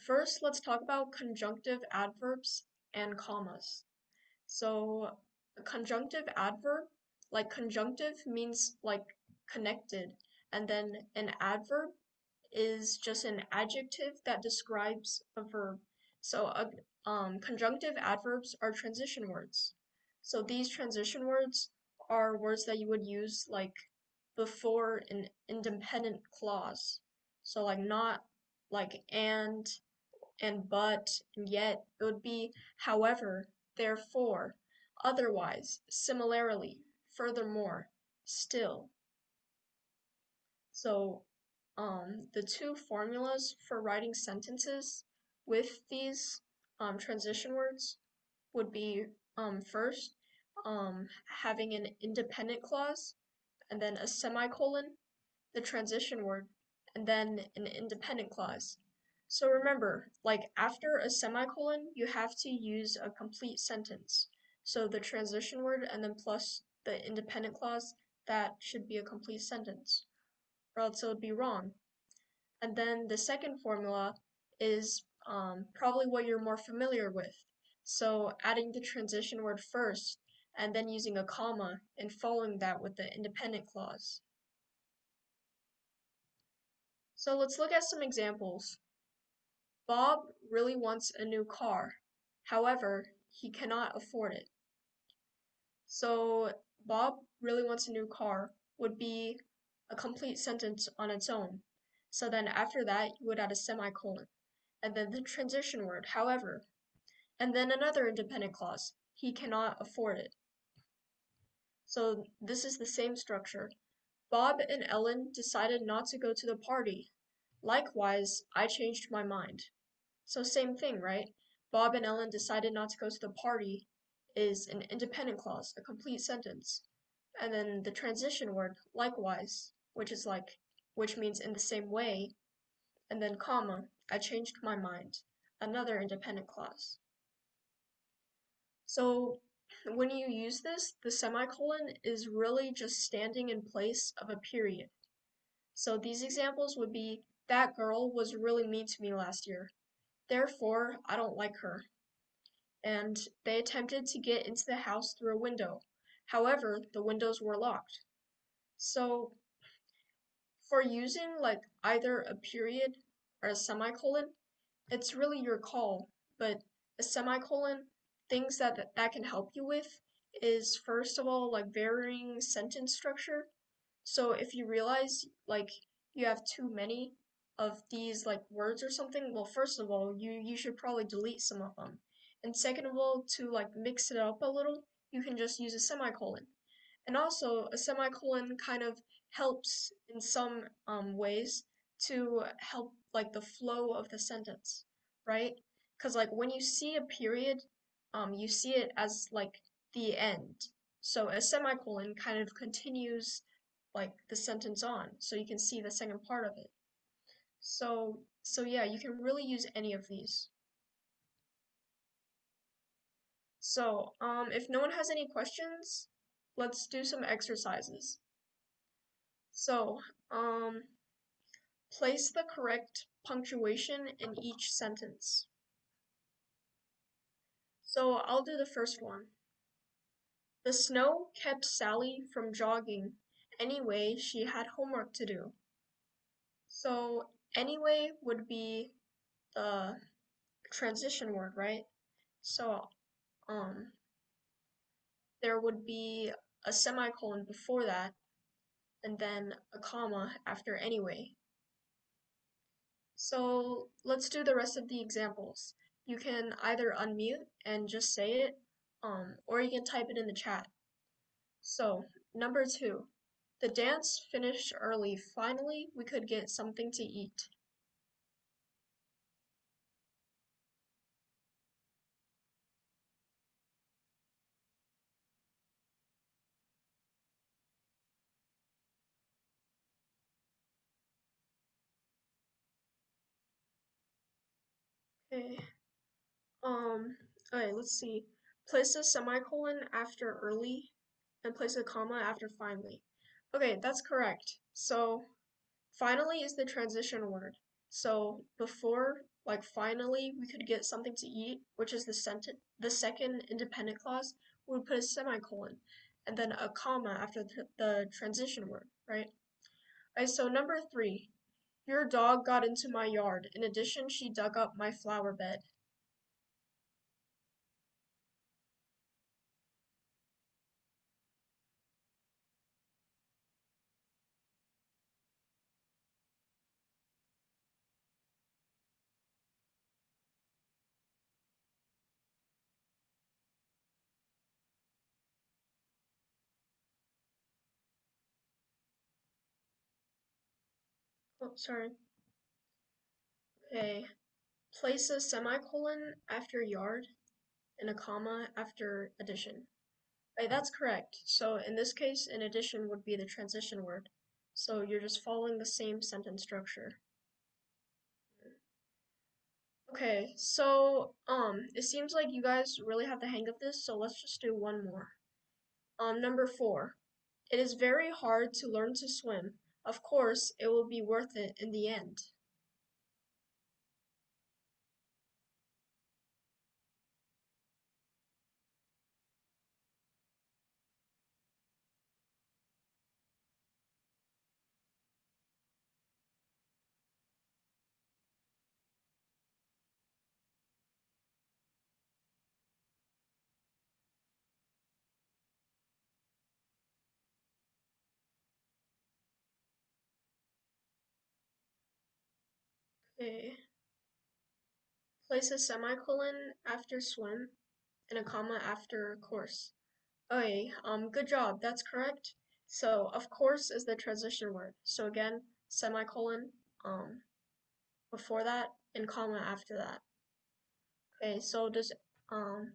First, let's talk about conjunctive adverbs and commas. So, a conjunctive adverb, like conjunctive means like connected, and then an adverb is just an adjective that describes a verb. So, conjunctive adverbs are transition words. So, these transition words are words that you would use like before an independent clause. So, like not like and but and yet. It would be however, therefore, otherwise, similarly, furthermore, still. So, the two formulas for writing sentences with these transition words would be first, having an independent clause, and then a semicolon, the transition word, and then an independent clause. So remember, like after a semicolon, you have to use a complete sentence. So the transition word and then plus the independent clause, that should be a complete sentence, or else it would be wrong. And then the second formula is probably what you're more familiar with. So adding the transition word first, and then using a comma and following that with the independent clause. So let's look at some examples. Bob really wants a new car. However, he cannot afford it. So Bob really wants a new car would be a complete sentence on its own. So then after that, you would add a semicolon, and then the transition word, however, and then another independent clause. He cannot afford it. So this is the same structure. Bob and Ellen decided not to go to the party. Likewise, I changed my mind. So same thing, right? Bob and Ellen decided not to go to the party is an independent clause, a complete sentence. And then the transition word, likewise, which means in the same way, and then comma, I changed my mind, another independent clause. So when you use this, the semicolon is really just standing in place of a period. So these examples would be, that girl was really mean to me last year. Therefore, I don't like her. And they attempted to get into the house through a window. However, the windows were locked. So for using like either a period or a semicolon, it's really your call. But a semicolon, things that can help you with is first of all like varying sentence structure. So if you realize like you have too many of these like words or something, well, first of all, you should probably delete some of them. And second of all, to like mix it up a little, you can just use a semicolon. And also, a semicolon kind of helps in some ways to help like the flow of the sentence, right? Because like when you see a period, you see it as like the end. So a semicolon kind of continues like the sentence on, so you can see the second part of it. So yeah, you can really use any of these. So, if no one has any questions, let's do some exercises. So, place the correct punctuation in each sentence. So, I'll do the first one. The snow kept Sally from jogging. Anyway, she had homework to do. So, anyway would be the transition word, right? So, um, there would be a semicolon before that, and then a comma after anyway. So let's do the rest of the examples. You can either unmute and just say it, or you can type it in the chat. So, number 2. The dance finished early. Finally, we could get something to eat. Okay. Um, okay, let's see. Place a semicolon after early and place a comma after finally. Okay, that's correct. So, finally is the transition word. So, before like finally we could get something to eat, which is the second independent clause, we would put a semicolon and then a comma after the transition word, right? Alright, so number 3, your dog got into my yard. In addition, she dug up my flower bed. Oh, sorry. Okay, place a semicolon after yard and a comma after addition. Right, that's correct. So in this case, in addition would be the transition word. So you're just following the same sentence structure. Okay, so it seems like you guys really have the hang of this, so let's just do one more. Number 4. It is very hard to learn to swim. Of course, it will be worth it in the end. Okay. Place a semicolon after swim and a comma after course. Okay, good job. That's correct. So, of course is the transition word. So again, semicolon, before that and comma after that. Okay, so does, okay.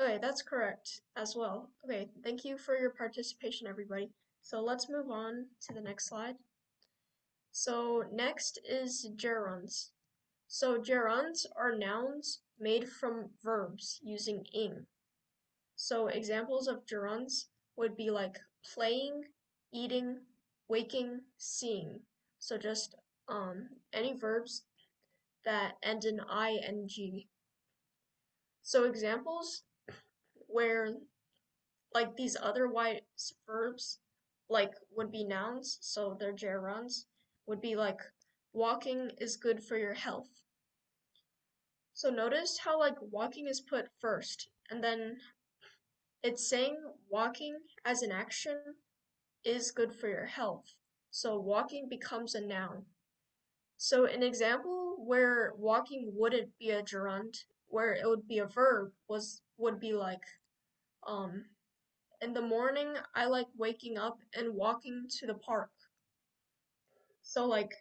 Okay, that's correct as well. Okay, thank you for your participation, everybody. So let's move on to the next slide. So next is gerunds. So gerunds are nouns made from verbs using ing. So examples of gerunds would be like playing, eating, waking, seeing. So just any verbs that end in ing. So examples where like these otherwise verbs like would be nouns, so they're gerunds, would be like walking is good for your health. So notice how like walking is put first, and then it's saying walking as an action is good for your health. So walking becomes a noun. So an example where walking wouldn't be a gerund, where it would be a verb, would be like, um, in the morning I like waking up and walking to the park. So like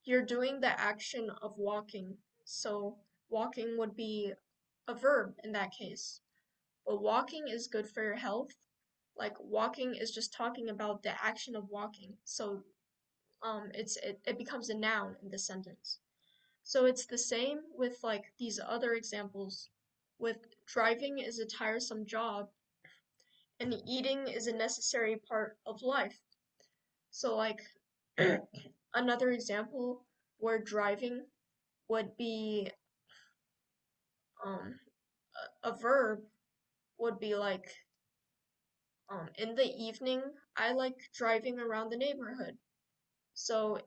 you're doing the action of walking. So walking would be a verb in that case. But walking is good for your health. Like walking is just talking about the action of walking. So it becomes a noun in the sentence. So it's the same with like these other examples with driving is a tiresome job and eating is a necessary part of life. So like another example where driving would be um a verb would be like in the evening I like driving around the neighborhood. So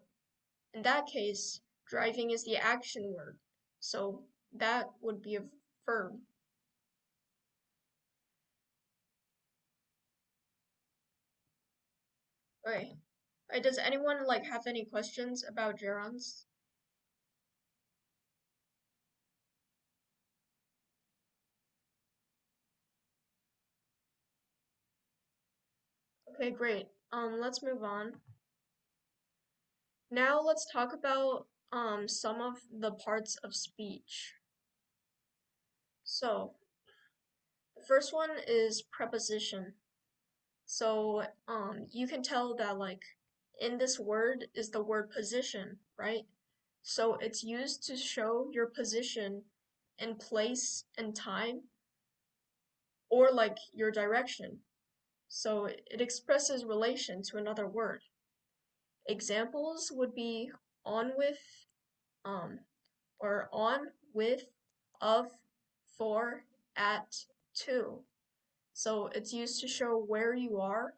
in that case, driving is the action word. So that would be a verb. Okay. Alright, does anyone like have any questions about gerunds? Okay, great. Let's move on. Now let's talk about some of the parts of speech. So, the first one is preposition. So, you can tell that like in this word is the word position, right? So it's used to show your position in place and time or like your direction. So it expresses relation to another word. examples would be on with, um, or on with, of, for, at, to. So it's used to show where you are,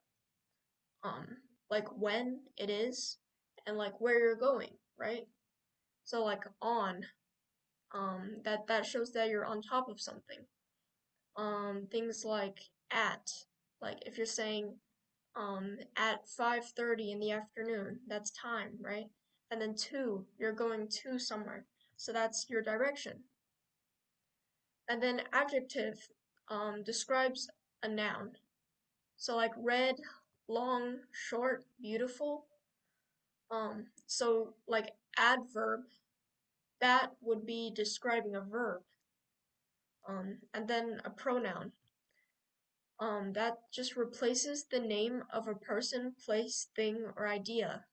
um, like when it is, and like where you're going, right? So like on, that shows that you're on top of something. Things like if you're saying at 5:30 in the afternoon, that's time, right? And then to, you're going to somewhere. So that's your direction. And then adjective describes a noun. So like red, long, short, beautiful. So like adverb, that would be describing a verb. And then a pronoun. That just replaces the name of a person, place, thing, or idea.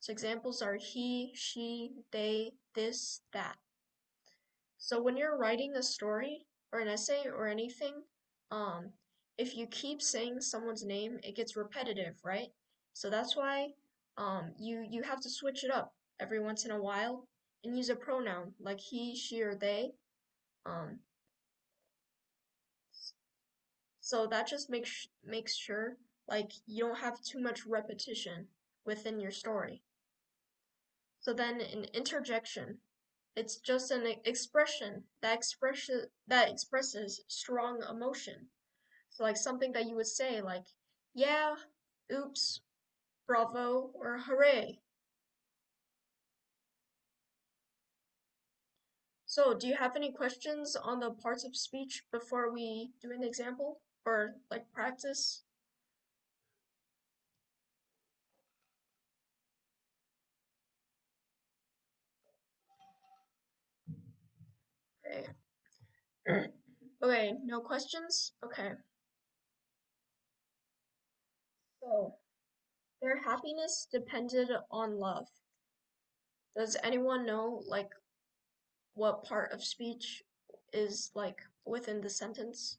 So examples are he, she, they, this, that. So when you're writing a story or an essay or anything, um, if you keep saying someone's name, it gets repetitive, right? So that's why you have to switch it up every once in a while and use a pronoun like he, she, or they. Um, so that just makes sure like you don't have too much repetition within your story. So then an interjection, it's just an expression that expresses strong emotion. So like something that you would say like, yeah, oops, bravo, or hooray. So do you have any questions on the parts of speech before we do an example or like practice? Okay. Okay, no questions? Okay. So their happiness depended on love. Does anyone know like what part of speech is like within the sentence?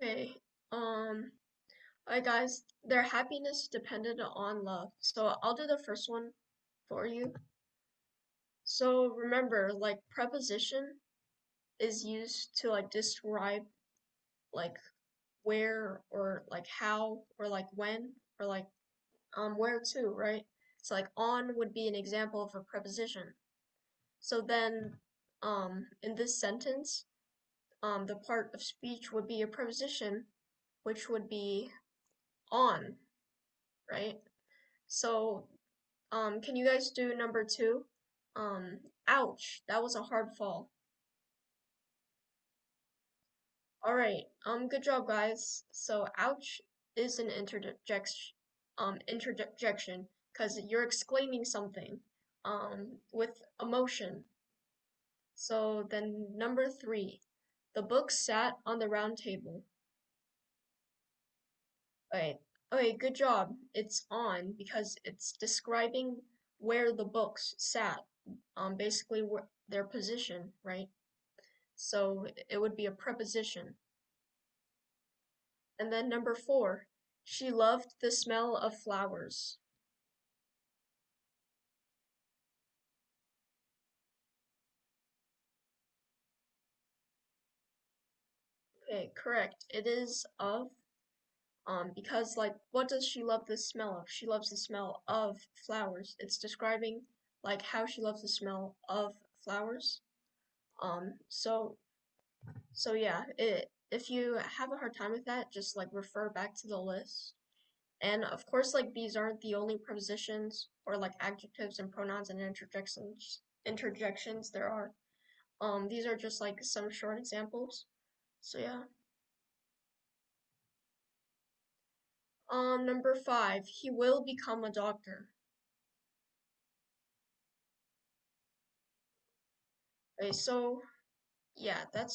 Okay. Alright guys, their happiness depended on love. So I'll do the first one for you. So remember, like preposition is used to like describe like where or like how or like when or like where to, right? So like on would be an example of a preposition. So then in this sentence, the part of speech would be a preposition, which would be on, right? So, can you guys do number two? Ouch, that was a hard fall. All right, good job, guys. So, ouch is an interjection, because you're exclaiming something, with emotion. So then number three, the book sat on the round table. Okay, okay, good job. It's on because it's describing where the books sat, basically where their position, right? So it would be a preposition. And then number four, she loved the smell of flowers. Okay, correct. It is of, because like, what does she love the smell of? She loves the smell of flowers. It's describing like how she loves the smell of flowers. Um, so So yeah, if you have a hard time with that, just like refer back to the list. And of course, like these aren't the only prepositions or like adjectives and pronouns and interjections there are. These are just like some short examples. So yeah. Number five, he will become a doctor. Okay, so yeah, that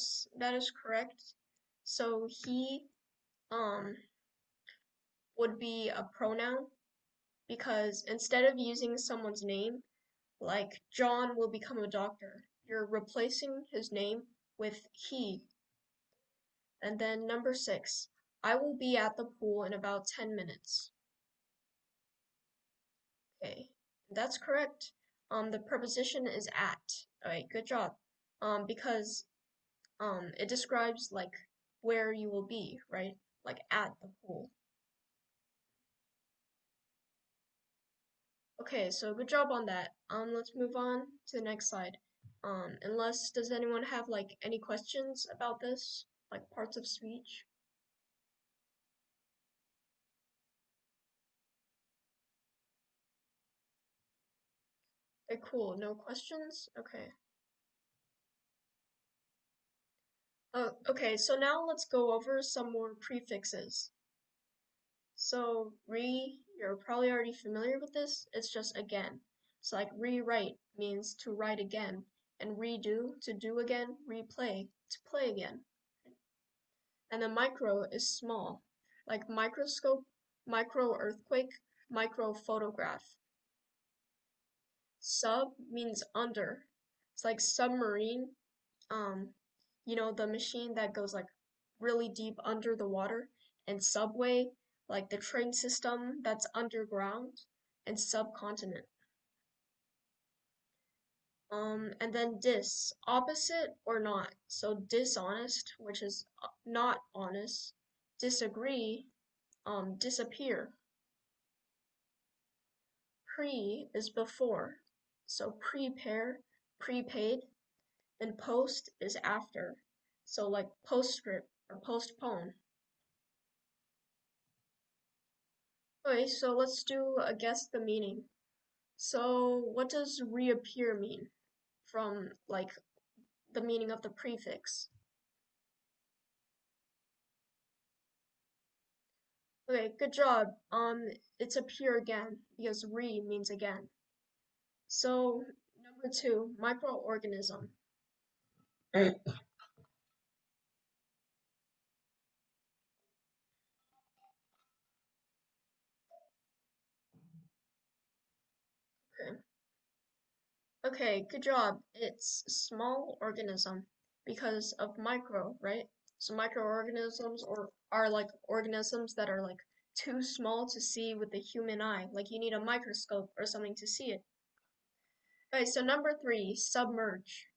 is correct. So he um would be a pronoun because instead of using someone's name, like John will become a doctor, you're replacing his name with he. And then number 6, I will be at the pool in about 10 minutes. Okay, that's correct. The preposition is at. Alright, good job. Because it describes like where you will be, right? Like at the pool. Okay, so good job on that. Let's move on to the next slide. Does anyone have like any questions about this, like parts of speech? Okay, cool. No questions? Okay. Oh, okay, so now let's go over some more prefixes. So you're probably already familiar with this. It's just again. So like rewrite means to write again, and redo to do again, replay to play again. And then micro is small, like microscope, micro earthquake, micro photograph. Sub means under. It's like submarine, um, the machine that goes like really deep under the water, and subway, like the train system that's underground, and subcontinent. And then dis, opposite or not. So dishonest, which is not honest. Disagree, disappear. Pre is before. So prepare, prepaid. Then post is after. So like postscript or postpone. Okay, so let's do a guess the meaning. So what does reappear mean from like the meaning of the prefix? Okay, good job. It's appear again because re means again. So number 2, microorganism. Okay. Okay, good job. It's small organism because of micro, right? So microorganisms are like organisms that are like too small to see with the human eye. Like you need a microscope or something to see it. Okay, so number 3, submerge.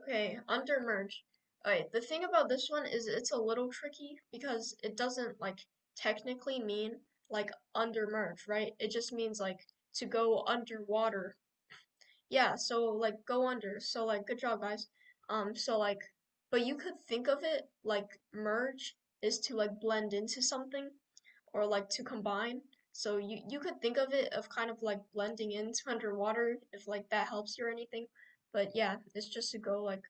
Okay, undermerge. Okay, the thing about this one is it's a little tricky because it doesn't like technically mean like undermerge, right? It just means like to go underwater. Yeah, so like go under. So like good job guys. So like but you could think of it like merge is to like blend into something or like to combine. So you could think of it of kind of like blending into underwater if like that helps you or anything. But yeah, it's just to go like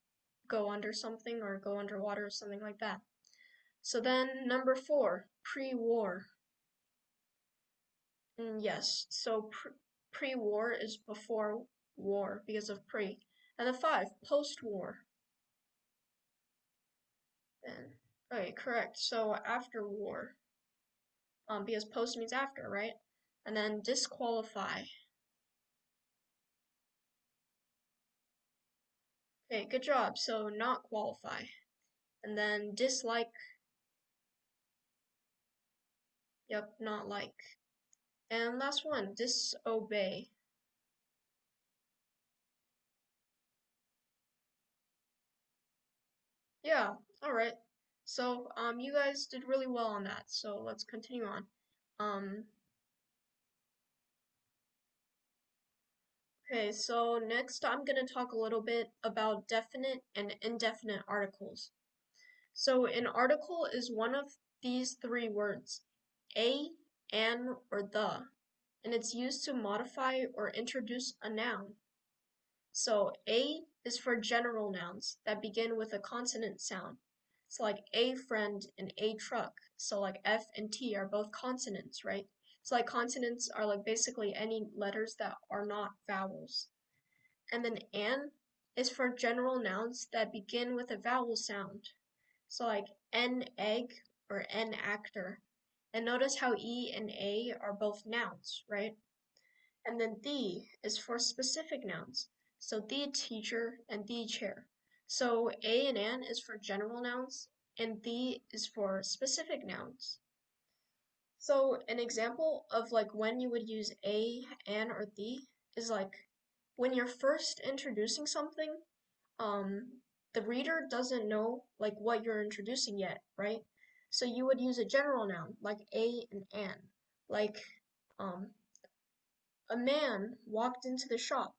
go under something or go underwater or something like that. So then number 4, pre-war. Yes, so pre-war is before war because of pre. And the 5, post-war. Then okay, correct. So after war. Because post means after, right? And then disqualify. Okay, good job. So not qualify. And then dislike. Yep, not like. And last one, disobey. Yeah, all right. So you guys did really well on that. So let's continue on. Um okay, so next I'm going to talk a little bit about definite and indefinite articles. So an article is one of these 3 words, a, an, or the, and it's used to modify or introduce a noun. So a is for general nouns that begin with a consonant sound. So like a friend and a truck. So like F and T are both consonants, right? So like consonants are like basically any letters that are not vowels. And then an is for general nouns that begin with a vowel sound. So like an egg or an actor. And notice how E and A are both nouns, right? And then the is for specific nouns. So the teacher and the chair. So a and an is for general nouns and the is for specific nouns. So an example of like when you would use a, an, or the is like when you're first introducing something, the reader doesn't know like what you're introducing yet, right? So you would use a general noun like a and an. Like um a man walked into the shop.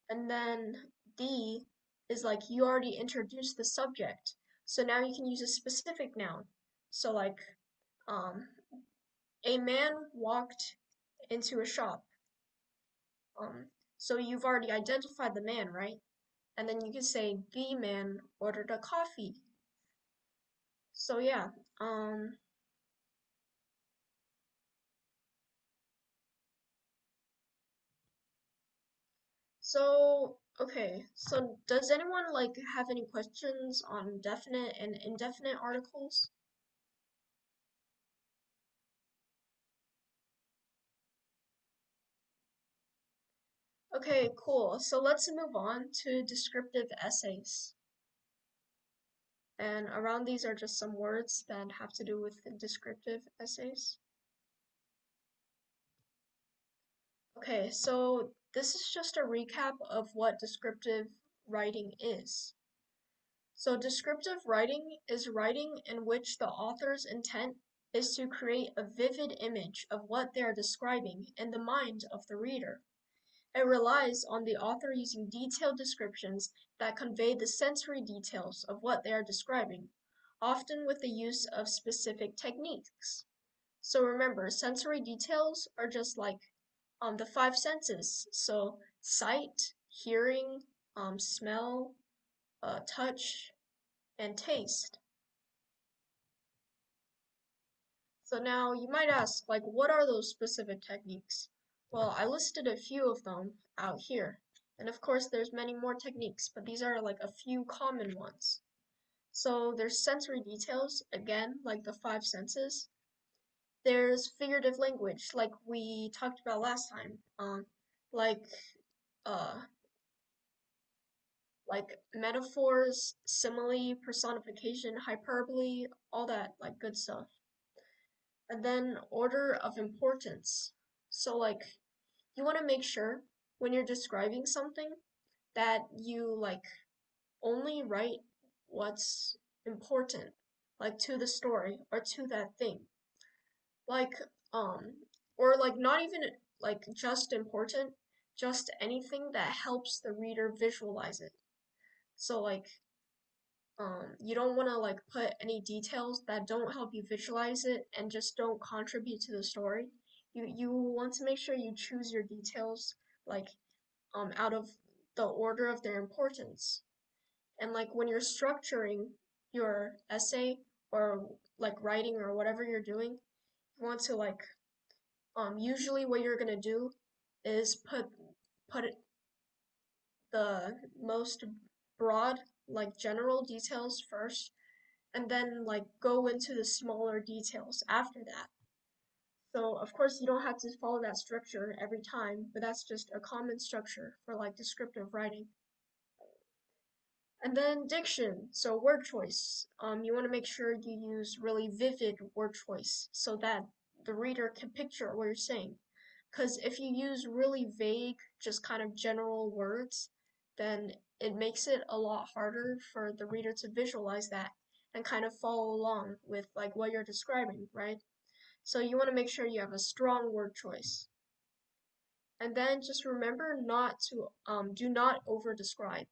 And then the is like you already introduced the subject. So now you can use a specific noun. So like um a man walked into a shop. So you've already identified the man, right? And then you can say the man ordered a coffee. So yeah, so does anyone like have any questions on definite and indefinite articles? Okay, cool. So let's move on to descriptive essays. And around these are just some words that have to do with descriptive essays. Okay, so this is just a recap of what descriptive writing is. So descriptive writing is writing in which the author's intent is to create a vivid image of what they are describing in the mind of the reader. It relies on the author using detailed descriptions that convey the sensory details of what they are describing, often with the use of specific techniques. So remember, sensory details are just like the five senses. So sight, hearing, smell, touch, and taste. So now you might ask, like, what are those specific techniques? Well, I listed a few of them out here. And of course, there's many more techniques, but these are like a few common ones. So there's sensory details, again, like the five senses. There's figurative language, like we talked about last time. Like, uh, like metaphors, simile, personification, hyperbole, all that like good stuff. And then order of importance. So like you want to make sure when you're describing something that you like only write what's important like to the story or to that thing. Like or like not even like just important, just anything that helps the reader visualize it. So like you don't want to like put any details that don't help you visualize it and just don't contribute to the story. You want to make sure you choose your details like out of the order of their importance. And like when you're structuring your essay or like writing or whatever you're doing, you want to like usually what you're gonna do is put the most broad like general details first and then like go into the smaller details after that. So of course you don't have to follow that structure every time, but that's just a common structure for like descriptive writing. And then diction, so word choice. You want to make sure you use really vivid word choice so that the reader can picture what you're saying. Because if you use really vague, just kind of general words, then it makes it a lot harder for the reader to visualize that and kind of follow along with like what you're describing, right? So you want to make sure you have a strong word choice. And then just remember not to do not over describe.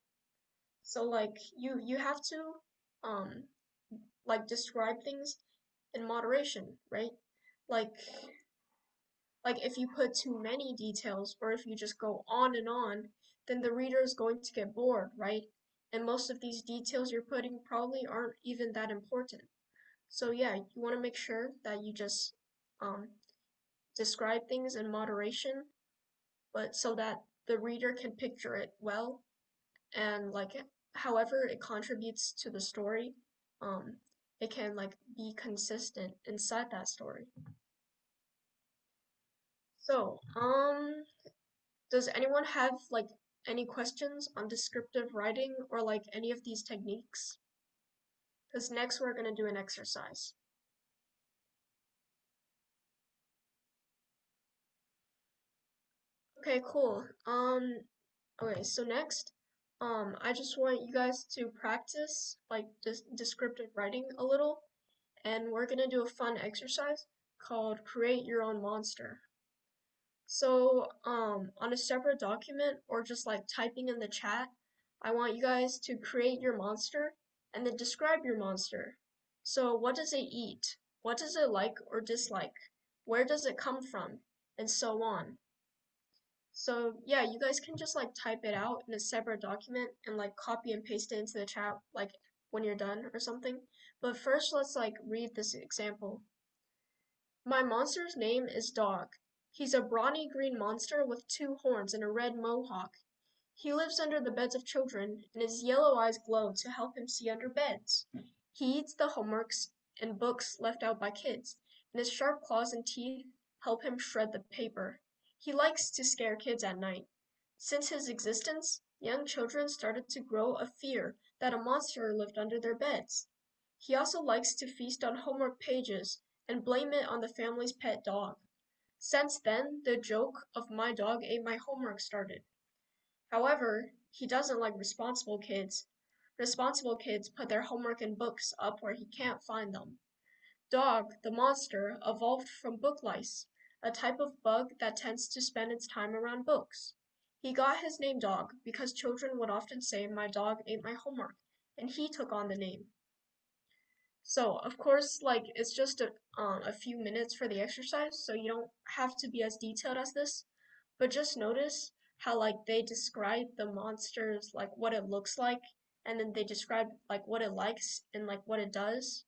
So like you have to um like describe things in moderation, right? Like like if you put too many details or if you just go on, then the reader is going to get bored, right? And most of these details you're putting probably aren't even that important. So yeah, you want to make sure that you just um describe things in moderation, but so that the reader can picture it well, and like however it contributes to the story, um, it can like be consistent inside that story. So, does anyone have like any questions on descriptive writing or like any of these techniques? Because next we're gonna do an exercise. Okay, cool. Okay, so next, I just want you guys to practice like descriptive writing a little, and we're gonna do a fun exercise called Create Your Own Monster. So, on a separate document or just like typing in the chat, I want you guys to create your monster and then describe your monster. So, what does it eat? What does it like or dislike? Where does it come from? And so on. So yeah, you guys can just like type it out in a separate document and like copy and paste it into the chat like when you're done or something. But first let's like read this example. My monster's name is Dog. He's a brawny green monster with 2 horns and a red mohawk. He lives under the beds of children, and his yellow eyes glow to help him see under beds. He eats the homeworks and books left out by kids, and his sharp claws and teeth help him shred the paper. He likes to scare kids at night. Since his existence, young children started to grow a fear that a monster lived under their beds. He also likes to feast on homework pages and blame it on the family's pet dog. Since then, the joke of my dog ate my homework started. However, he doesn't like responsible kids. Responsible kids put their homework and books up where he can't find them. Dog, the monster, evolved from book lice, a type of bug that tends to spend its time around books. He got his name Dog because children would often say, "My dog ate my homework," and he took on the name. So, of course, like it's just a few minutes for the exercise, so you don't have to be as detailed as this, but just notice how like they describe the monsters, like what it looks like, and then they describe like what it likes and like what it does.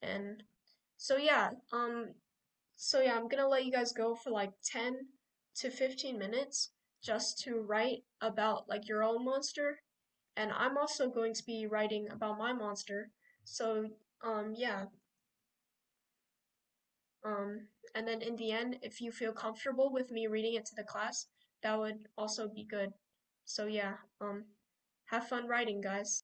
And so yeah, I'm gonna let you guys go for like 10 to 15 minutes just to write about like your own monster, and I'm also going to be writing about my monster. So yeah, and then in the end, if you feel comfortable with me reading it to the class, that would also be good. So yeah, have fun writing, guys.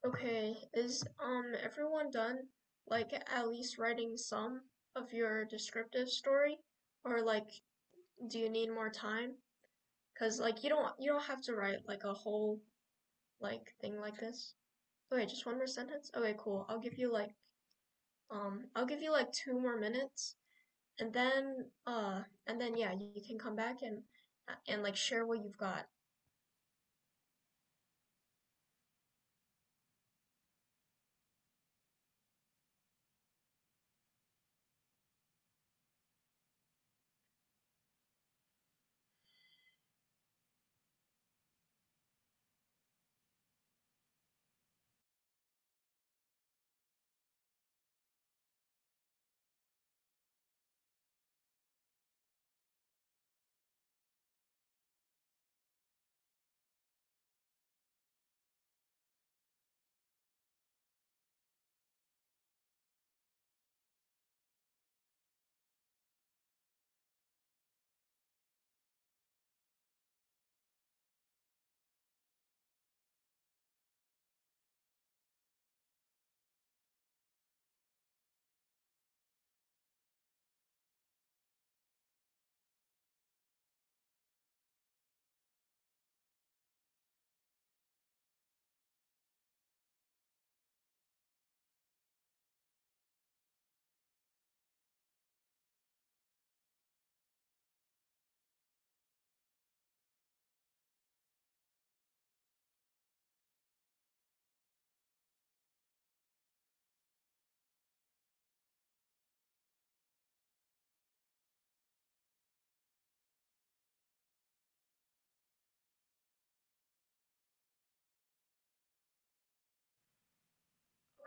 Okay, is everyone done like at least writing some of your descriptive story, or like do you need more time? 'Cause like you don't have to write like a whole like thing like this. Okay, just one more sentence. Okay, cool. I'll give you like 2 more minutes, and then yeah, you can come back and like share what you've got.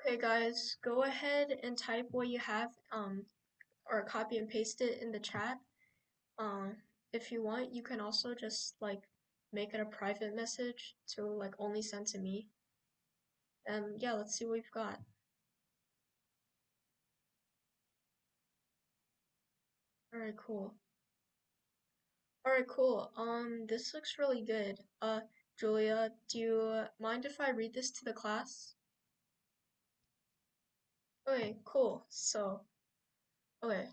Okay, guys, go ahead and type what you have, or copy and paste it in the chat. Um, if you want, you can also just like make it a private message to like only send to me. And yeah, let's see what we've got. Alright, cool. Alright, cool. This looks really good. Julia, do you mind if I read this to the class? Okay, cool. Okay,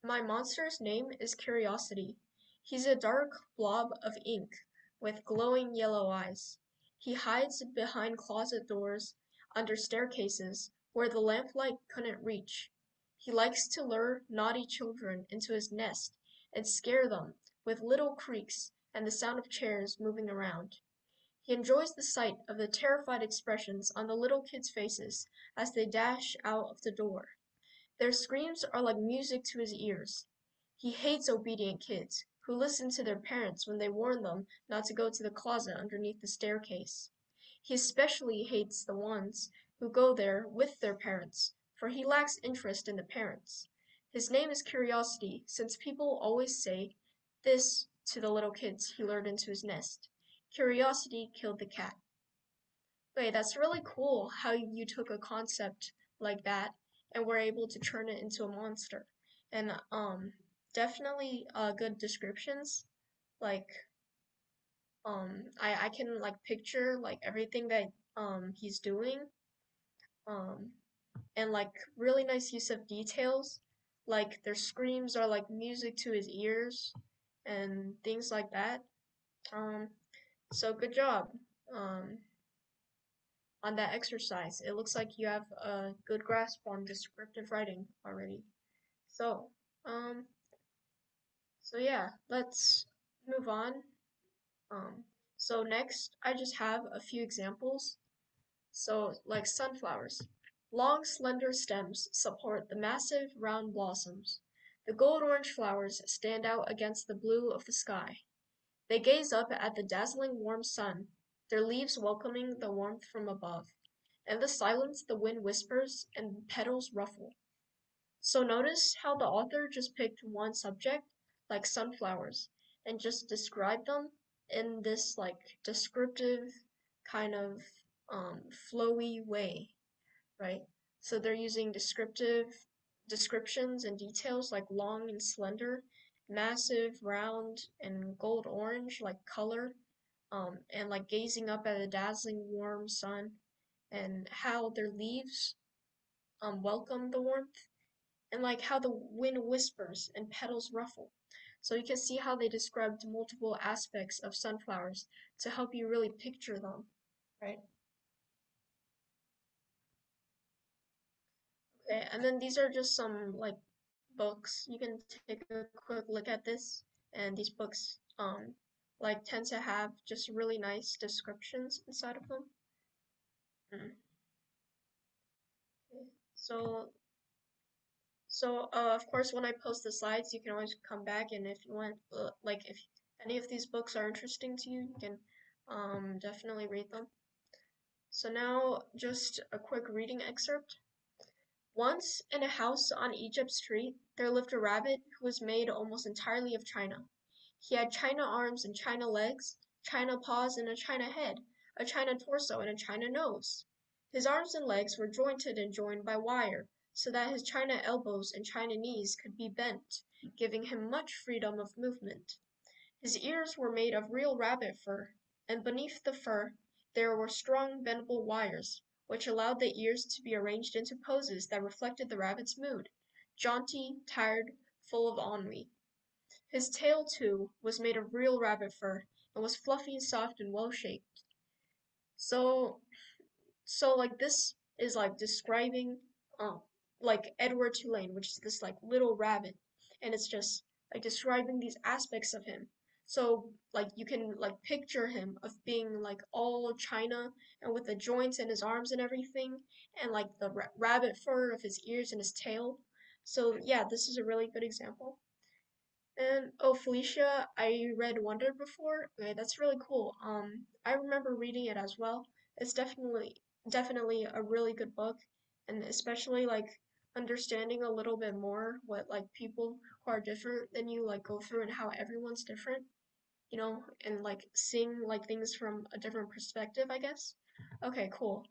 my monster's name is Curiosity. He's a dark blob of ink with glowing yellow eyes. He hides behind closet doors, under staircases, where the lamplight couldn't reach. He likes to lure naughty children into his nest and scare them with little creaks and the sound of chairs moving around. He enjoys the sight of the terrified expressions on the little kids' faces as they dash out of the door. Their screams are like music to his ears. He hates obedient kids who listen to their parents when they warn them not to go to the closet underneath the staircase. He especially hates the ones who go there with their parents, for he lacks interest in the parents. His name is Curiosity, since people always say this to the little kids he lured into his nest. Curiosity killed the cat. Wait, that's really cool how you took a concept like that and were able to turn it into a monster. And definitely good descriptions. Like I can like picture like everything that he's doing. Um and like really nice use of details. Like their screams are like music to his ears and things like that. Um so good job. Um on that exercise. It looks like you have a good grasp on descriptive writing already. So, um, so yeah, let's move on. Um, so next, I just have a few examples. So, like sunflowers. Long, slender stems support the massive, round blossoms. The gold-orange flowers stand out against the blue of the sky. They gaze up at the dazzling warm sun, their leaves welcoming the warmth from above. In the silence, the wind whispers and petals ruffle. So notice how the author just picked one subject, like sunflowers, and just described them in this like descriptive kind of flowy way, right? So they're using descriptive descriptions and details like long and slender, massive, round, and gold orange like color, and like gazing up at a dazzling warm sun, and how their leaves welcome the warmth, and like how the wind whispers and petals ruffle. So you can see how they described multiple aspects of sunflowers to help you really picture them, right? Okay, and then these are just some like books. You can take a quick look at this, and these books like tend to have just really nice descriptions inside of them. Mm. Okay. So of course when I post the slides, you can always come back, and if you want like if any of these books are interesting to you, you can definitely read them. So now just a quick reading excerpt. Once, in a house on Egypt Street, there lived a rabbit who was made almost entirely of china. He had china arms and china legs, china paws and a china head, a china torso and a china nose. His arms and legs were jointed and joined by wire, so that his china elbows and china knees could be bent, giving him much freedom of movement. His ears were made of real rabbit fur, and beneath the fur there were strong bendable wires, which allowed the ears to be arranged into poses that reflected the rabbit's mood: jaunty, tired, full of ennui. His tail, too, was made of real rabbit fur, and was fluffy, soft, and well shaped. So so like this is like describing um like Edward Tulane, which is this like little rabbit, and it's just like describing these aspects of him. So like you can like picture him of being like all china and with the joints in his arms and everything, and like the rabbit fur of his ears and his tail. So yeah, this is a really good example. And oh, Phylicia, I read Wonder before. Okay, that's really cool. I remember reading it as well. It's definitely a really good book, and especially like understanding a little bit more what like people who are different than you like go through and how everyone's different, and like seeing like things from a different perspective, I guess. Okay, cool.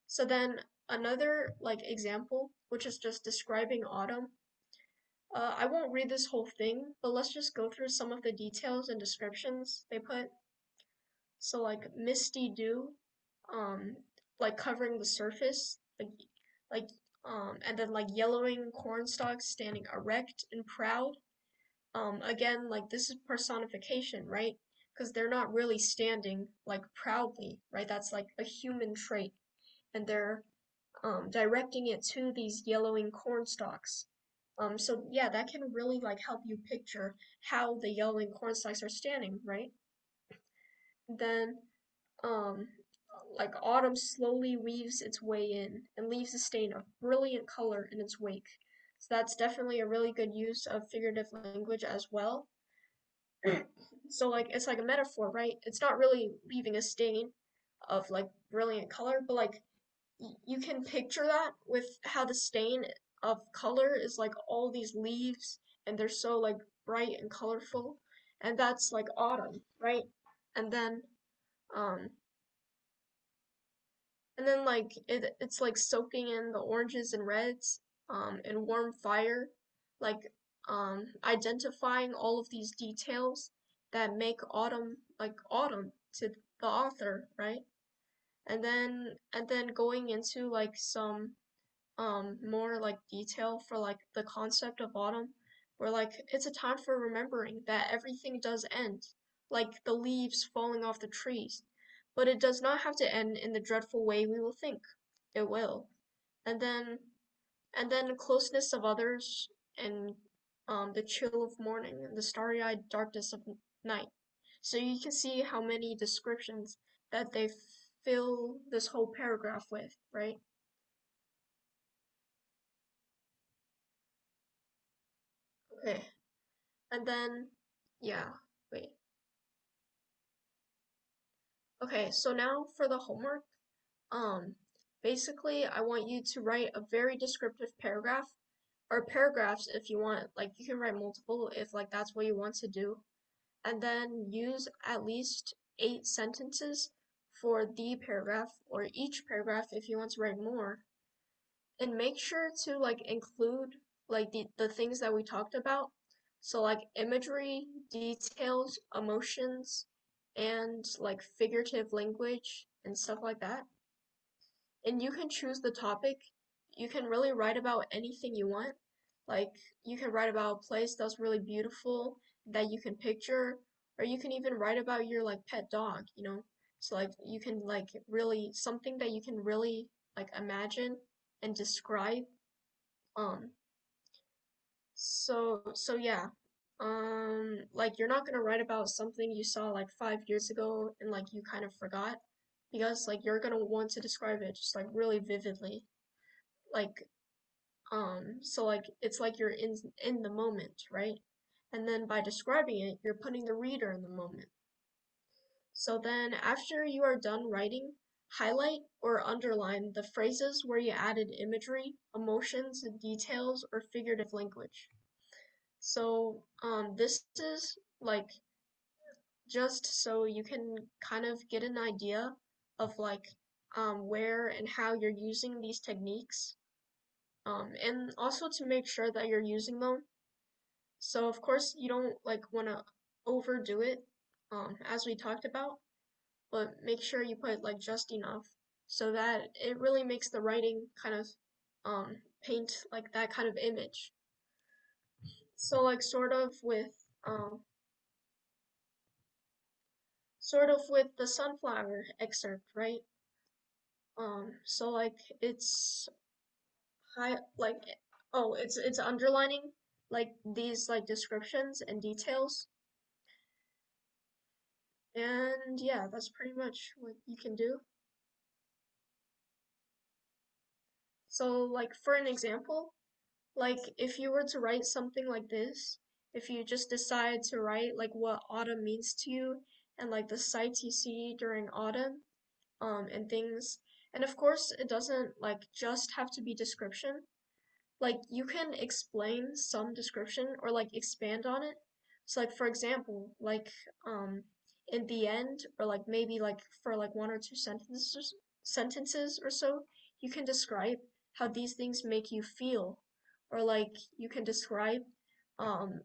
So then another like example, which is just describing autumn. I won't read this whole thing, but let's just go through some of the details and descriptions they put. So like misty dew, um, like covering the surface, like and then like yellowing corn stalks standing erect and proud. Again, like this is personification, right? Because they're not really standing like proudly, right? That's like a human trait, and they're directing it to these yellowing corn stalks. So yeah, that can really like help you picture how the yellowing corn stalks are standing, right? Then, um, like autumn slowly weaves its way in and leaves a stain of brilliant color in its wake. So that's definitely a really good use of figurative language as well. So like it's like a metaphor, right? It's not really leaving a stain of like brilliant color, but like you can picture that with how the stain of color is like all these leaves and they're so like bright and colorful, and that's like autumn, right? And then um like it's like soaking in the oranges and reds in warm fire, like identifying all of these details that make autumn like autumn to the author, right? And then going into like some more like detail for like the concept of autumn, where like it's a time for remembering that everything does end, like the leaves falling off the trees, but it does not have to end in the dreadful way we will think it will. And then and then closeness of others, and the chill of morning and the starry-eyed darkness of night. So you can see how many descriptions that they fill this whole paragraph with, right? Okay. And then, yeah, wait. Okay, so now for the homework. Um, Basically, I want you to write a very descriptive paragraph, or paragraphs if you want. Like, you can write multiple if, like, that's what you want to do. And then use at least 8 sentences for the paragraph, or each paragraph if you want to write more. And make sure to, like, include, like, the things that we talked about. So, like, imagery, details, emotions, and like figurative language and stuff like that. And you can choose the topic. You can really write about anything you want. Like you can write about a place that's really beautiful that you can picture, or you can even write about your like pet dog, you know? So like you can like really something that you can really like imagine and describe. Um so yeah. Like you're not gonna write about something you saw like 5 years ago and like you kind of forgot because like you're gonna want to describe it just like really vividly. Like so like it's like you're in the moment, right? And then by describing it, you're putting the reader in the moment. So then after you are done writing, highlight or underline the phrases where you added imagery, emotions, details, or figurative language. So this is like just so you can kind of get an idea of like where and how you're using these techniques, and also to make sure that you're using them. So of course you don't like want to overdo it, as we talked about, but make sure you put like just enough so that it really makes the writing kind of paint like that kind of image. So like sort of with the sunflower excerpt, right? So like it's high like oh it's underlining like these like descriptions and details. And yeah, that's pretty much what you can do. So like for an example, like if you were to write something like this, if you just decide to write like what autumn means to you and like the sights you see during autumn, and things. And of course, it doesn't like just have to be description. Like you can explain some description or like expand on it. So like for example, like in the end or like maybe like for like one or two sentences or so, you can describe how these things make you feel. Or like you can describe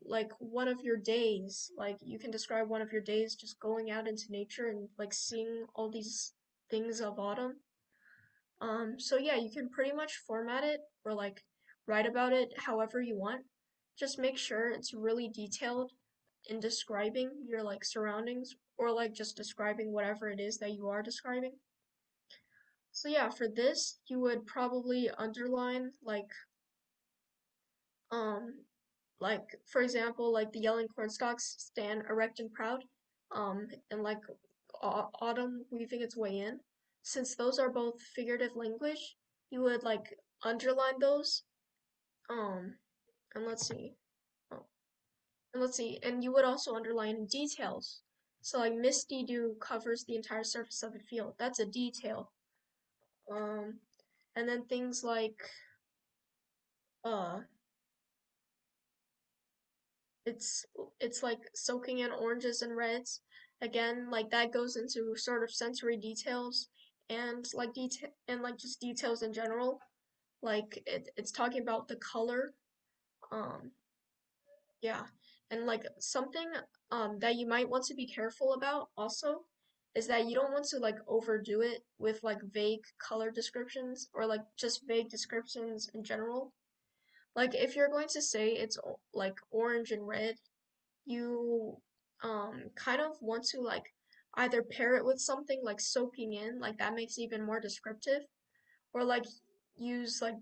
like one of your days, like you can describe one of your days just going out into nature and like seeing all these things of autumn. So yeah, you can pretty much format it or like write about it however you want. Just make sure it's really detailed in describing your like surroundings or like just describing whatever it is that you are describing. So yeah, for this, you would probably underline um like for example, like the yelling cornstalks stand erect and proud, and like autumn weaving its way in. Since those are both figurative language, you would like underline those. Um, and let's see. Oh, and let's see. And you would also underline details. So like misty dew covers the entire surface of a field. That's a detail. Um, and then things like uh it's it's like soaking in oranges and reds. Again, like that goes into sort of sensory details and like detail and like just details in general. Like it's talking about the color. Um, yeah. And like something that you might want to be careful about also is that you don't want to like overdo it with like vague color descriptions or like just vague descriptions in general. Like if you're going to say it's like orange and red, you kind of want to like either pair it with something like soaking in, like that makes it even more descriptive, or like use like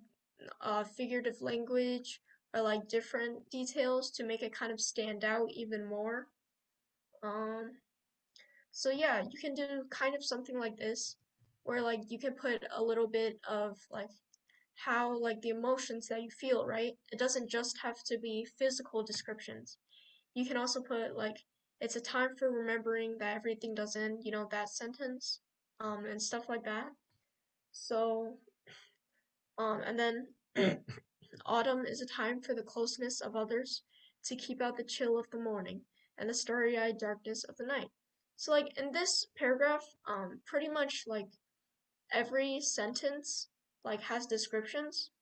figurative language or like different details to make it kind of stand out even more. Um, so yeah, you can do kind of something like this, where like you can put a little bit of like how like the emotions that you feel, right? It doesn't just have to be physical descriptions. You can also put like it's a time for remembering that everything does end, you know, that sentence, and stuff like that. So, and then autumn is a time for the closeness of others to keep out the chill of the morning and the starry-eyed darkness of the night. So like in this paragraph, pretty much like every sentence like has descriptions.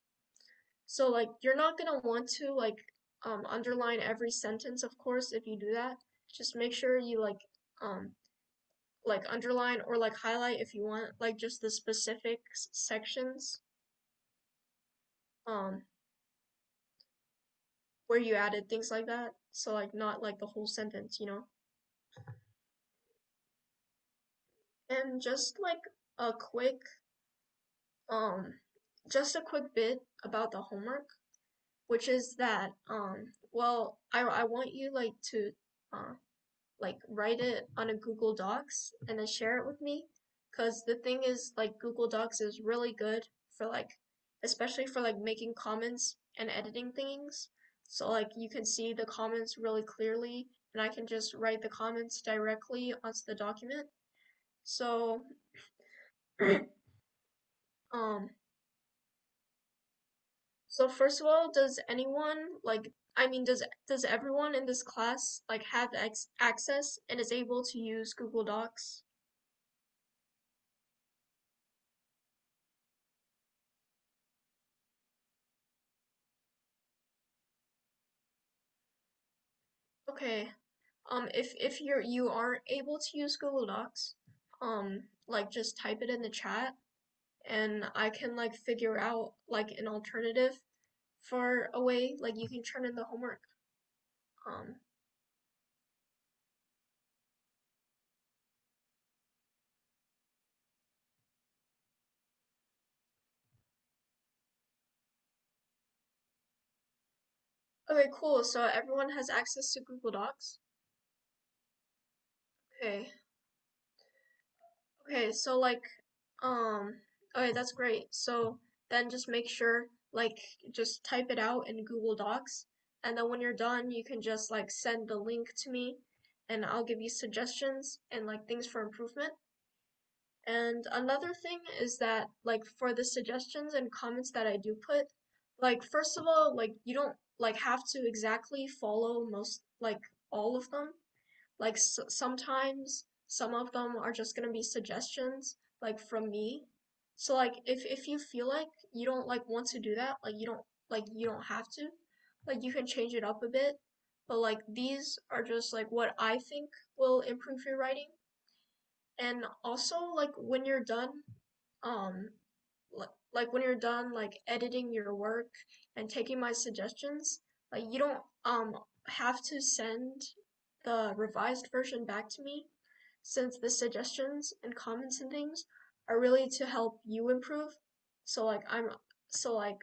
So like you're not gonna want to like underline every sentence, of course, if you do that. Just make sure you like um like underline or like highlight if you want, like just the specific sections um where you added things like that. So like not like the whole sentence, you know? And just like a quick um just a quick bit about the homework, which is that well I want you like to uh like write it on a Google Docs and then share it with me. Because the thing is, like, Google Docs is really good for like, especially for like making comments and editing things. So like you can see the comments really clearly, and I can just write the comments directly onto the document. So um so first of all, does anyone like I mean does everyone in this class like have access and is able to use Google Docs? Okay. If you aren't able to use Google Docs, like just type it in the chat and I can like figure out like an alternative for a way like you can turn in the homework. Um, okay, cool. So everyone has access to Google Docs. Okay. Okay, so like, um, okay, that's great. So then just make sure, like, just type it out in Google Docs, and then when you're done, you can just like send the link to me, and I'll give you suggestions and like things for improvement. And another thing is that, like, for the suggestions and comments that I do put, like, first of all, like, you don't like have to exactly follow most, like, all of them like sometimes some of them are just gonna be suggestions like from me. So like if you feel like you don't like want to do that, like you don't have to. Like you can change it up a bit. But like these are just like what I think will improve your writing. And also like when you're done, um like when you're done like editing your work and taking my suggestions, like you don't have to send the revised version back to me since the suggestions and comments and things are really to help you improve. So like I'm so like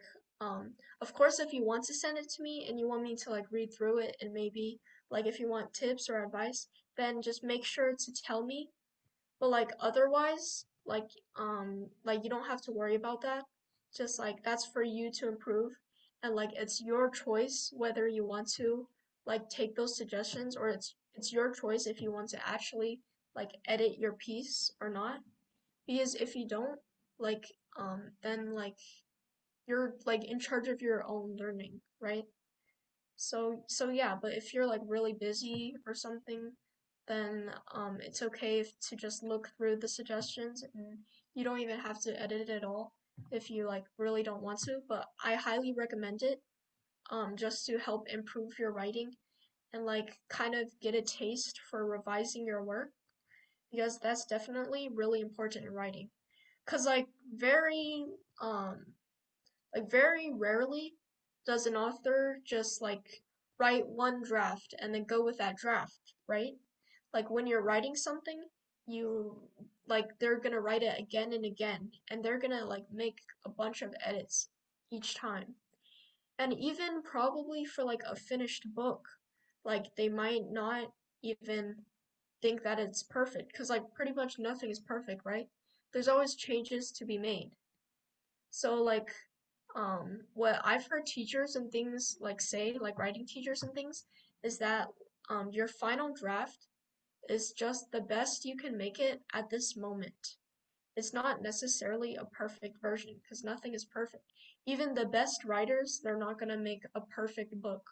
of course if you want to send it to me and you want me to like read through it and maybe like if you want tips or advice, then just make sure to tell me but like otherwise, like you don't have to worry about that. Just like that's for you to improve and like it's your choice whether you want to like take those suggestions or it's your choice if you want to actually like edit your piece or not. Because if you don't, like then like you're like in charge of your own learning, right? So yeah, but if you're like really busy or something, then it's okay to just look through the suggestions and you don't even have to edit it at all if you like really don't want to, but I highly recommend it just to help improve your writing and like kind of get a taste for revising your work because that's definitely really important in writing. 'Cause um like very rarely does an author just like write one draft and then go with that draft, right? Like when you're writing something, you like they're gonna write it again and again, and they're gonna like make a bunch of edits each time. And even probably for like a finished book, like they might not even think that it's perfect, because like pretty much nothing is perfect, right? There's always changes to be made. So like what I've heard teachers and things like say, like writing teachers and things, is that your final draft is just the best you can make it at this moment. It's not necessarily a perfect version because nothing is perfect. Even the best writers, they're not gonna make a perfect book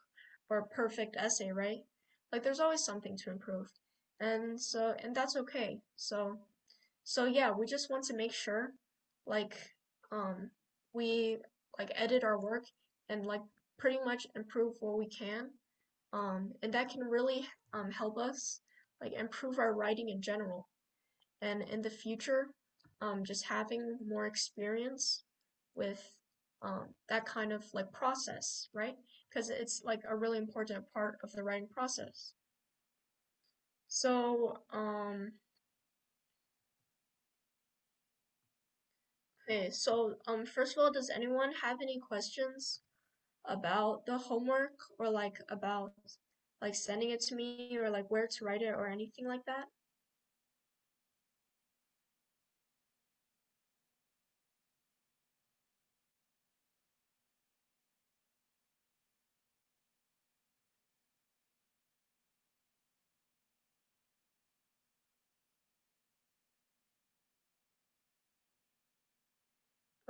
or a perfect essay, right? Like there's always something to improve. And that's okay. So yeah, we just want to make sure like um we like edit our work and like pretty much improve what we can. And that can really help us like improve our writing in general. and in the future, just having more experience with that kind of like process, right? Because it's like a really important part of the writing process. So, okay, so first of all, does anyone have any questions about the homework or like about like sending it to me or like where to write it or anything like that?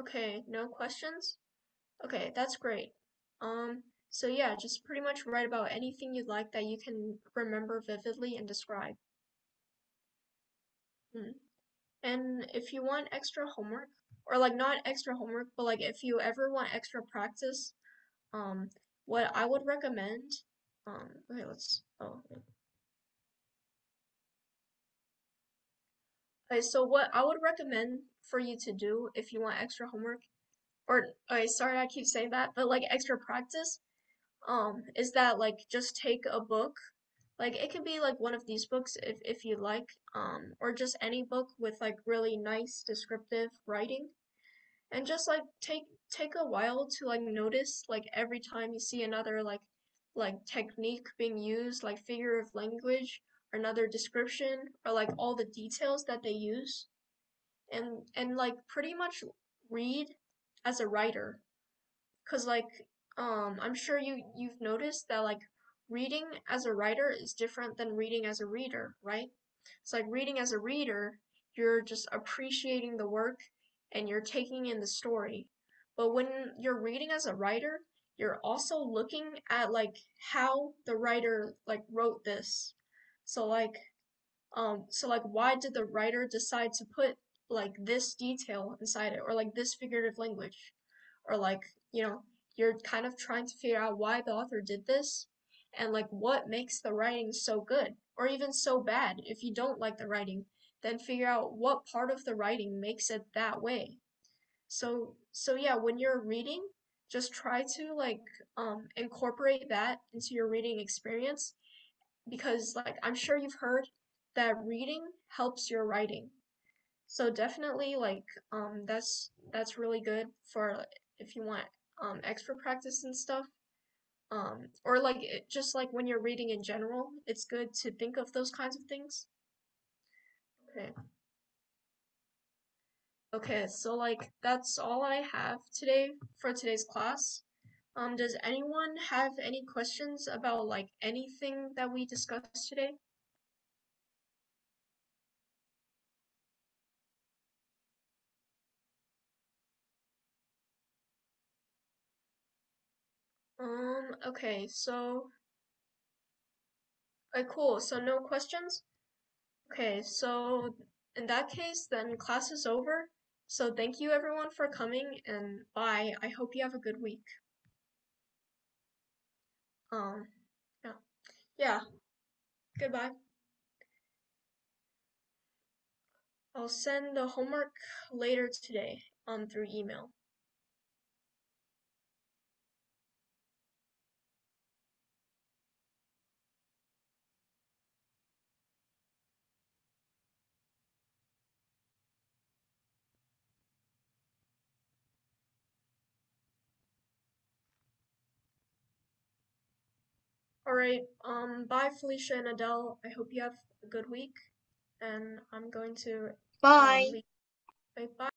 Okay, no questions? Okay, that's great. So yeah, just pretty much write about anything you'd like that you can remember vividly and describe. Hmm. And if you want extra homework, or like not extra homework, but like if you ever want extra practice, um, what I would recommend, okay, okay, so what I would recommend for you to do if you want extra homework, or, okay, sorry, I keep saying that, but like extra practice, is that like just take a book. Like it could be like one of these books if you like, or just any book with like really nice descriptive writing, and just like take a while to like notice like every time you see another like technique being used, like figure of language or another description or like all the details that they use, and like pretty much read as a writer. Cause like I'm sure you've noticed that like reading as a writer is different than reading as a reader, right? It's like reading as a reader, you're just appreciating the work and you're taking in the story. But when you're reading as a writer, you're also looking at like how the writer like wrote this. So like so why did the writer decide to put like this detail inside it or like this figurative language? Or like, you're kind of trying to figure out why the author did this and like what makes the writing so good or even so bad. If you don't like the writing, then figure out what part of the writing makes it that way. So yeah, when you're reading, just try to like incorporate that into your reading experience, because like I'm sure you've heard that reading helps your writing. So definitely like that's really good for if you want extra practice and stuff. Or like just like when you're reading in general, it's good to think of those kinds of things. Okay. Okay, so like that's all I have today for today's class. Does anyone have any questions about like anything that we discussed today? Okay, so cool. So no questions? Okay, so in that case, then class is over. So thank you everyone for coming and bye. I hope you have a good week. Um, yeah. Yeah, goodbye. I'll send the homework later today, through email. All right, bye Felicia and Adele. I hope you have a good week, and I'm going to Bye. leave. Bye.